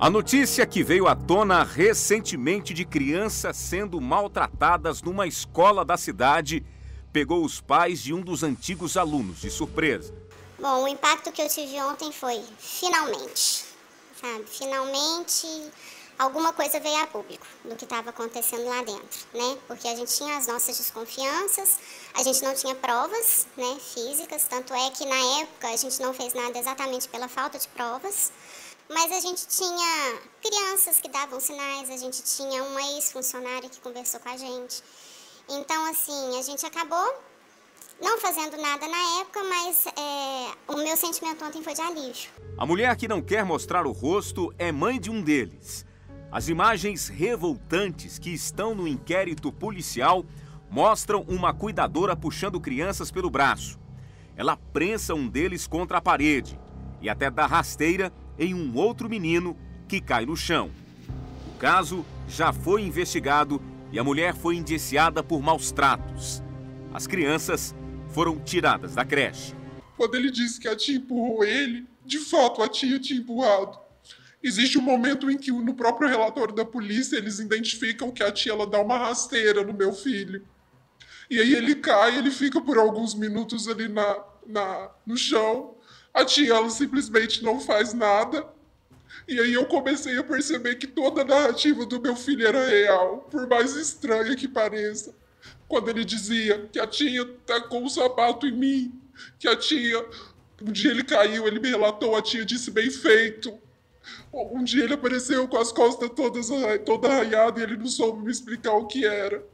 A notícia que veio à tona recentemente de crianças sendo maltratadas numa escola da cidade pegou os pais de um dos antigos alunos de surpresa. Bom, o impacto que eu tive ontem foi, finalmente, sabe? Finalmente alguma coisa veio a público do que estava acontecendo lá dentro, né? Porque a gente tinha as nossas desconfianças, a gente não tinha provas, né, físicas, tanto é que na época a gente não fez nada exatamente pela falta de provas. Mas a gente tinha crianças que davam sinais, a gente tinha uma ex-funcionária que conversou com a gente. Então, assim, a gente acabou não fazendo nada na época, mas o meu sentimento ontem foi de alívio. A mulher que não quer mostrar o rosto é mãe de um deles. As imagens revoltantes que estão no inquérito policial mostram uma cuidadora puxando crianças pelo braço. Ela prensa um deles contra a parede e até dá rasteira em um outro menino que cai no chão. O caso já foi investigado e a mulher foi indiciada por maus tratos. As crianças foram tiradas da creche. Quando ele disse que a tia empurrou ele, de fato a tia tinha empurrado. Existe um momento em que no próprio relatório da polícia eles identificam que a tia ela dá uma rasteira no meu filho. E aí ele cai, ele fica por alguns minutos ali no chão. A tia, ela simplesmente não faz nada. E aí eu comecei a perceber que toda a narrativa do meu filho era real, por mais estranha que pareça. Quando ele dizia que a tia tacou um sapato em mim, que a tia... Um dia ele caiu, ele me relatou, a tia disse bem feito. Um dia ele apareceu com as costas toda arranhada e ele não soube me explicar o que era.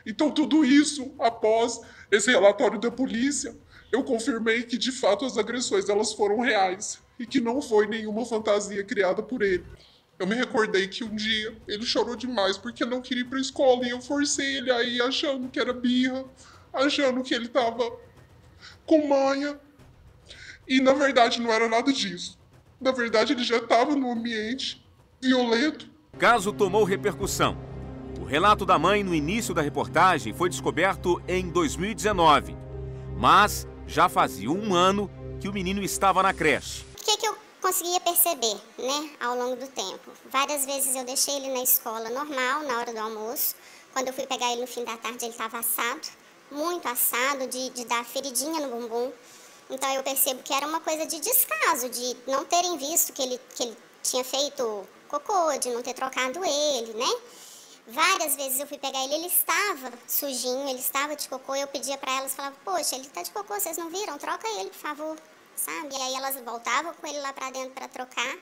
Então tudo isso, após esse relatório da polícia, eu confirmei que, de fato, as agressões elas foram reais e que não foi nenhuma fantasia criada por ele. Eu me recordei que um dia ele chorou demais porque não queria ir para a escola e eu forcei ele a ir achando que era birra, achando que ele estava com manha. E, na verdade, não era nada disso. Na verdade, ele já estava num ambiente violento. O caso tomou repercussão. O relato da mãe no início da reportagem foi descoberto em 2019, mas já fazia um ano que o menino estava na creche. O que eu conseguia perceber, né, ao longo do tempo? Várias vezes eu deixei ele na escola normal, na hora do almoço. Quando eu fui pegar ele no fim da tarde, ele estava assado, muito assado, de dar feridinha no bumbum. Então eu percebo que era uma coisa de descaso, de não terem visto que ele tinha feito cocô, de não ter trocado ele, né? Várias vezes eu fui pegar ele estava sujinho, ele estava de cocô, eu pedia para elas, falava, poxa, ele tá de cocô, vocês não viram? Troca ele, por favor, sabe? E aí elas voltavam com ele lá para dentro para trocar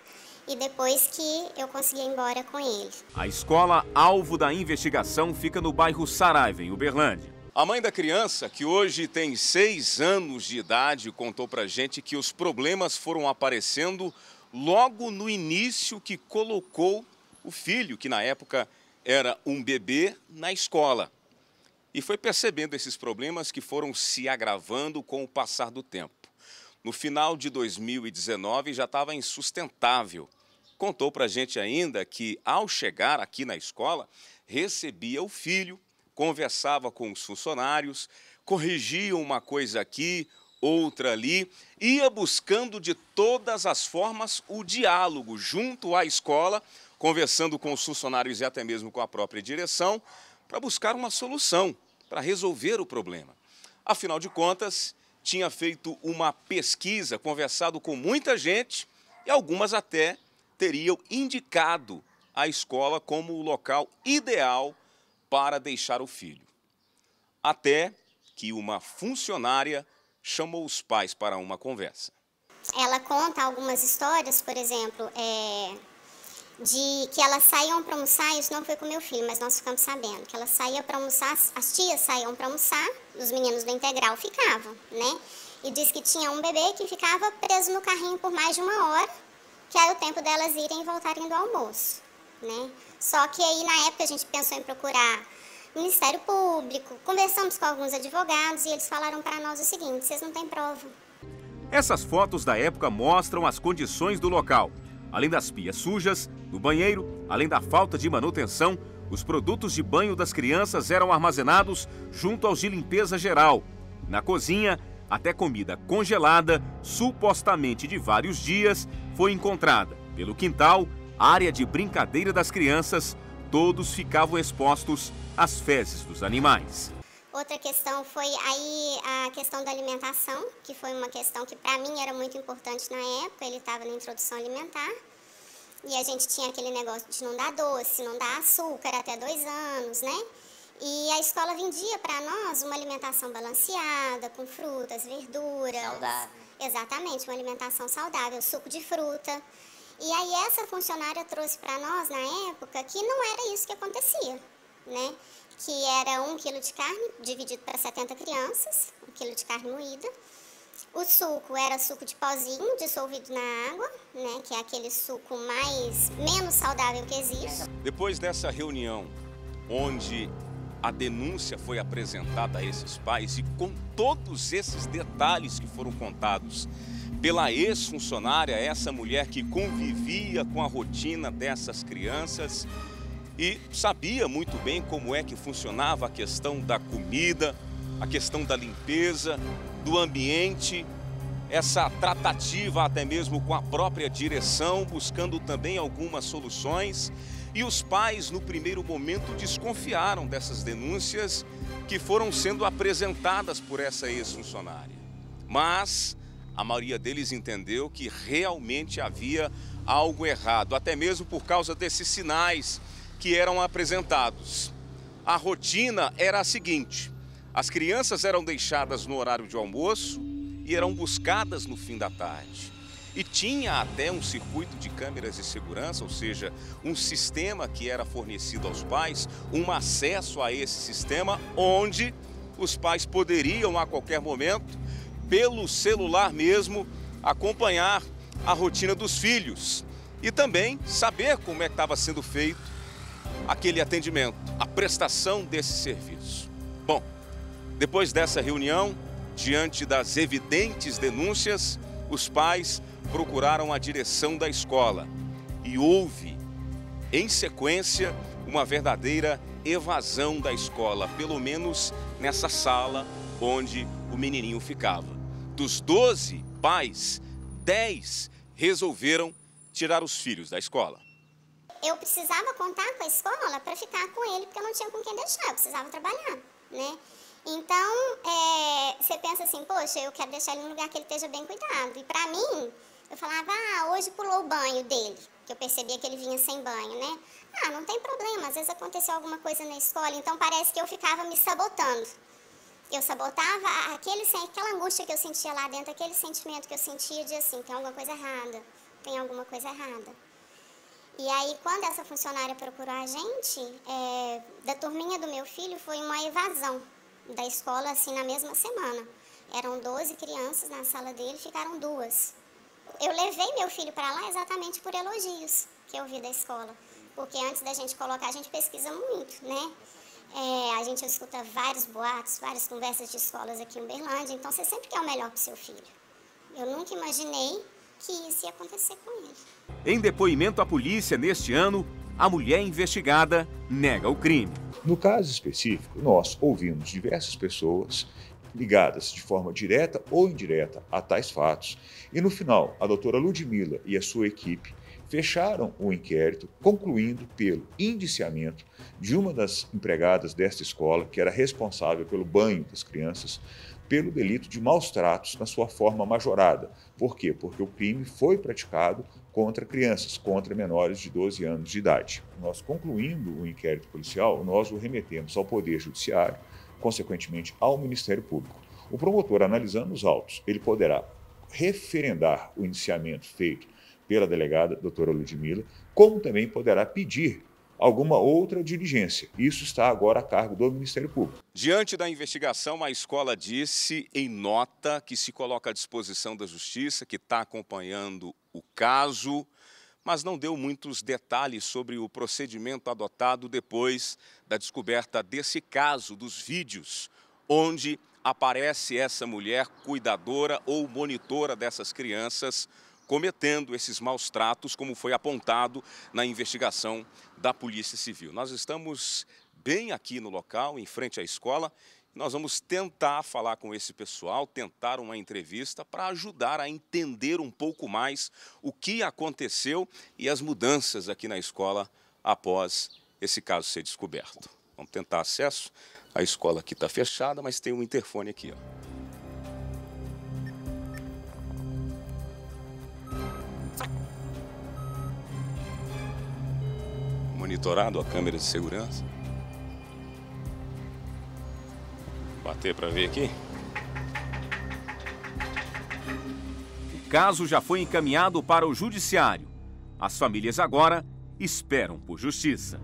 e depois que eu conseguia ir embora com ele. A escola alvo da investigação fica no bairro Saraiva, em Uberlândia. A mãe da criança, que hoje tem 6 anos de idade, contou pra gente que os problemas foram aparecendo logo no início que colocou o filho, que na época era um bebê, na escola. E foi percebendo esses problemas que foram se agravando com o passar do tempo. No final de 2019 já estava insustentável. Contou pra gente ainda que ao chegar aqui na escola, recebia o filho, conversava com os funcionários, corrigia uma coisa aqui, outra ali, ia buscando de todas as formas o diálogo junto à escola, conversando com os funcionários e até mesmo com a própria direção, para buscar uma solução, para resolver o problema. Afinal de contas, tinha feito uma pesquisa, conversado com muita gente e algumas até teriam indicado a escola como o local ideal para deixar o filho. Até que uma funcionária chamou os pais para uma conversa. Ela conta algumas histórias, por exemplo, de que elas saíam para almoçar, isso não foi com meu filho, mas nós ficamos sabendo, que ela saía para almoçar, as tias saíam para almoçar, os meninos do integral ficavam, né? E diz que tinha um bebê que ficava preso no carrinho por mais de 1 hora, que era o tempo delas irem e voltarem do almoço, né? Só que aí na época a gente pensou em procurar Ministério Público, conversamos com alguns advogados e eles falaram para nós o seguinte, vocês não têm prova. Essas fotos da época mostram as condições do local. Além das pias sujas, no banheiro, além da falta de manutenção, os produtos de banho das crianças eram armazenados junto aos de limpeza geral. Na cozinha, até comida congelada, supostamente de vários dias, foi encontrada. Pelo quintal, área de brincadeira das crianças, todos ficavam expostos às fezes dos animais. Outra questão foi aí a questão da alimentação, que foi uma questão que para mim era muito importante na época. Ele estava na introdução alimentar e a gente tinha aquele negócio de não dar doce, não dar açúcar até 2 anos, né? E a escola vendia para nós uma alimentação balanceada, com frutas, verduras. Saudável. Exatamente, uma alimentação saudável, suco de fruta. E aí essa funcionária trouxe para nós, na época, que não era isso que acontecia, né? Que era 1 quilo de carne dividido para 70 crianças, 1 quilo de carne moída. O suco era suco de pozinho dissolvido na água, né? Que é aquele suco menos saudável que existe. Depois dessa reunião, onde a denúncia foi apresentada a esses pais e com todos esses detalhes que foram contados pela ex-funcionária, essa mulher que convivia com a rotina dessas crianças e sabia muito bem como é que funcionava a questão da comida, a questão da limpeza, do ambiente, essa tratativa até mesmo com a própria direção, buscando também algumas soluções. E os pais, no primeiro momento, desconfiaram dessas denúncias que foram sendo apresentadas por essa ex-funcionária. Mas a maioria deles entendeu que realmente havia algo errado, até mesmo por causa desses sinais que eram apresentados. A rotina era a seguinte: as crianças eram deixadas no horário de almoço e eram buscadas no fim da tarde. E tinha até um circuito de câmeras de segurança, ou seja, um sistema que era fornecido aos pais, um acesso a esse sistema, onde os pais poderiam a qualquer momento, pelo celular mesmo, acompanhar a rotina dos filhos e também saber como é que estava sendo feito aquele atendimento, a prestação desse serviço. Bom, depois dessa reunião, diante das evidentes denúncias, os pais procuraram a direção da escola e houve, em sequência, uma verdadeira evasão da escola, pelo menos nessa sala onde o menininho ficava. Dos 12 pais, 10 resolveram tirar os filhos da escola. Eu precisava contar com a escola para ficar com ele, porque eu não tinha com quem deixar, eu precisava trabalhar, né? Então, você pensa assim, poxa, eu quero deixar ele num lugar que ele esteja bem cuidado. E para mim, eu falava, hoje pulou o banho dele, que eu percebia que ele vinha sem banho, né? Não tem problema, às vezes aconteceu alguma coisa na escola, então parece que eu ficava me sabotando. Eu sabotava aquela angústia que eu sentia lá dentro, aquele sentimento que eu sentia de assim, tem alguma coisa errada, tem alguma coisa errada. E aí, quando essa funcionária procurou a gente, da turminha do meu filho, foi uma evasão da escola, assim, na mesma semana. Eram 12 crianças na sala dele, ficaram 2. Eu levei meu filho para lá exatamente por elogios que eu vi da escola. Porque antes da gente colocar, a gente pesquisa muito, né? A gente escuta vários boatos, várias conversas de escolas aqui em Uberlândia, então você sempre quer o melhor para o seu filho. Eu nunca imaginei que isso ia acontecer com ele. Em depoimento à polícia neste ano, a mulher investigada nega o crime. No caso específico, nós ouvimos diversas pessoas ligadas de forma direta ou indireta a tais fatos e no final a doutora Ludmila e a sua equipe fecharam o inquérito, concluindo pelo indiciamento de uma das empregadas desta escola, que era responsável pelo banho das crianças, pelo delito de maus tratos na sua forma majorada. Por quê? Porque o crime foi praticado contra crianças, contra menores de 12 anos de idade. Nós, concluindo o inquérito policial, nós o remetemos ao Poder Judiciário, consequentemente ao Ministério Público. O promotor, analisando os autos, ele poderá referendar o indiciamento feito pela delegada, doutora Ludmila, como também poderá pedir alguma outra diligência. Isso está agora a cargo do Ministério Público. Diante da investigação, a escola disse em nota que se coloca à disposição da Justiça, que está acompanhando o caso, mas não deu muitos detalhes sobre o procedimento adotado depois da descoberta desse caso, dos vídeos, onde aparece essa mulher cuidadora ou monitora dessas crianças, cometendo esses maus tratos, como foi apontado na investigação da Polícia Civil. Nós estamos bem aqui no local, em frente à escola, Nós vamos tentar falar com esse pessoal, tentar uma entrevista para ajudar a entender um pouco mais o que aconteceu e as mudanças aqui na escola após esse caso ser descoberto. Vamos tentar acesso. A escola aqui está fechada, mas tem um interfone aqui, ó. Monitorado a câmera de segurança. Bater para ver aqui. O caso já foi encaminhado para o judiciário. As famílias agora esperam por justiça.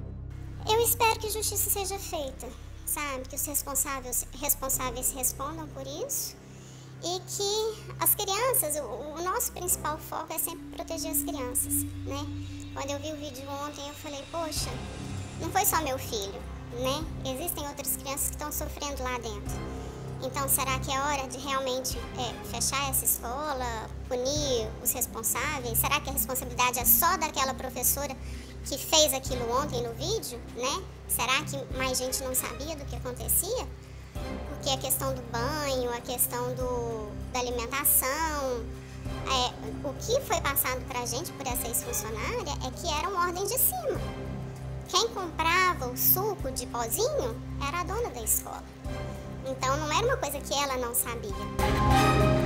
Eu espero que justiça seja feita, sabe? Que os responsáveis respondam por isso e que as crianças, o nosso principal foco é sempre proteger as crianças, né? Quando eu vi o vídeo ontem, eu falei, poxa, não foi só meu filho, né? Existem outras crianças que estão sofrendo lá dentro. Então, será que é hora de realmente fechar essa escola, punir os responsáveis? Será que a responsabilidade é só daquela professora que fez aquilo ontem no vídeo, né? Será que mais gente não sabia do que acontecia? Porque a questão do banho, a questão da alimentação, o que foi passado pra gente por essa ex-funcionária é que eram ordens de cima. Quem comprava o suco de pozinho era a dona da escola. Então não era uma coisa que ela não sabia.